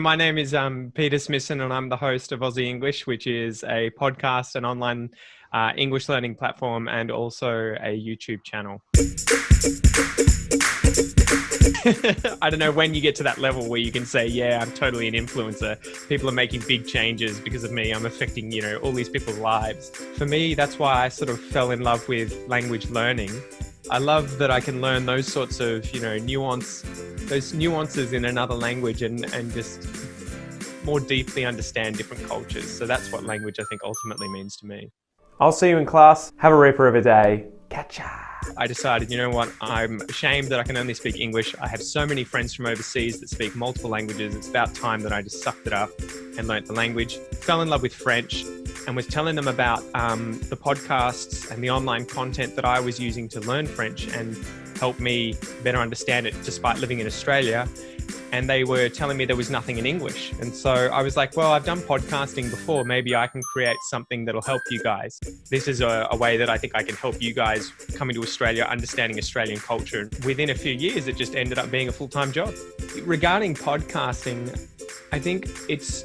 My name is Peter Smissen, and I'm the host of Aussie English, which is a podcast, an online English learning platform, and also a YouTube channel. I don't know when you get to that level where you can say, yeah, I'm totally an influencer. People are making big changes because of me. I'm affecting, all these people's lives. For me, that's why I sort of fell in love with language learning. I love that I can learn those sorts of, those nuances in another language and just more deeply understand different cultures. So that's what language, I think, ultimately means to me. I'll see you in class. Have a reaper of a day. Catch ya. I decided, you know what, I'm ashamed that I can only speak English. I have so many friends from overseas that speak multiple languages. It's about time that I just sucked it up and learnt the language. Fell in love with French and was telling them about the podcasts and the online content that I was using to learn French and help me better understand it despite living in Australia. And they were telling me there was nothing in English. And so I was like, well, I've done podcasting before. Maybe I can create something that'll help you guys. This is a way that I think I can help you guys coming to Australia, understanding Australian culture. And within a few years, it just ended up being a full-time job. Regarding podcasting, I think it's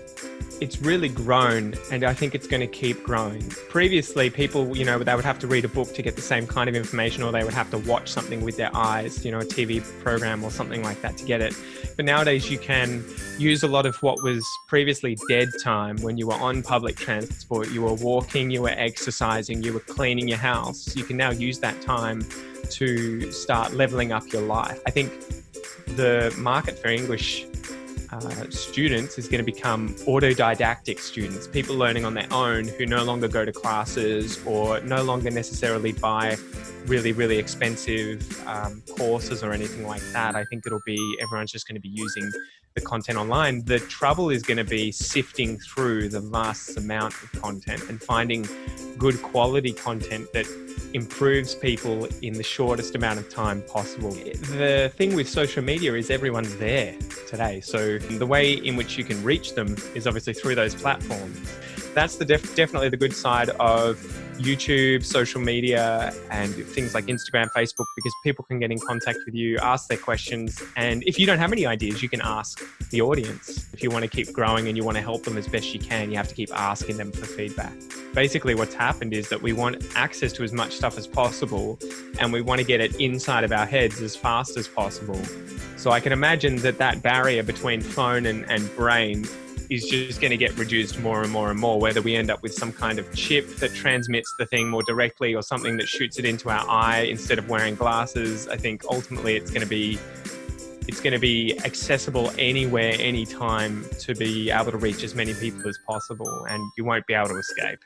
really grown, and I think it's going to keep growing. Previously, people, they would have to read a book to get the same kind of information, or they would have to watch something with their eyes, a TV program or something like that to get it. But nowadays, you can use a lot of what was previously dead time when you were on public transport, you were walking, you were exercising, you were cleaning your house. You can now use that time to start leveling up your life. I think the market for English students is going to become autodidactic students, people learning on their own who no longer go to classes or no longer necessarily buy really, really expensive courses or anything like that. I think everyone's just going to be using the content online. The trouble is going to be sifting through the vast amount of content and finding good quality content that improves people in the shortest amount of time possible. The thing with social media is everyone's there today. So the way in which you can reach them is obviously through those platforms. That's definitely the good side of YouTube, social media, and things like Instagram, Facebook, because people can get in contact with you, ask their questions. And if you don't have any ideas, you can ask the audience. If you want to keep growing and you want to help them as best you can, you have to keep asking them for feedback. Basically, what's happened is that we want access to as much stuff as possible, and we want to get it inside of our heads as fast as possible. So I can imagine that barrier between phone and brain is just going to get reduced more and more and more, whether we end up with some kind of chip that transmits the thing more directly or something that shoots it into our eye instead of wearing glasses. I think ultimately it's going to be accessible anywhere, anytime, to be able to reach as many people as possible, and you won't be able to escape.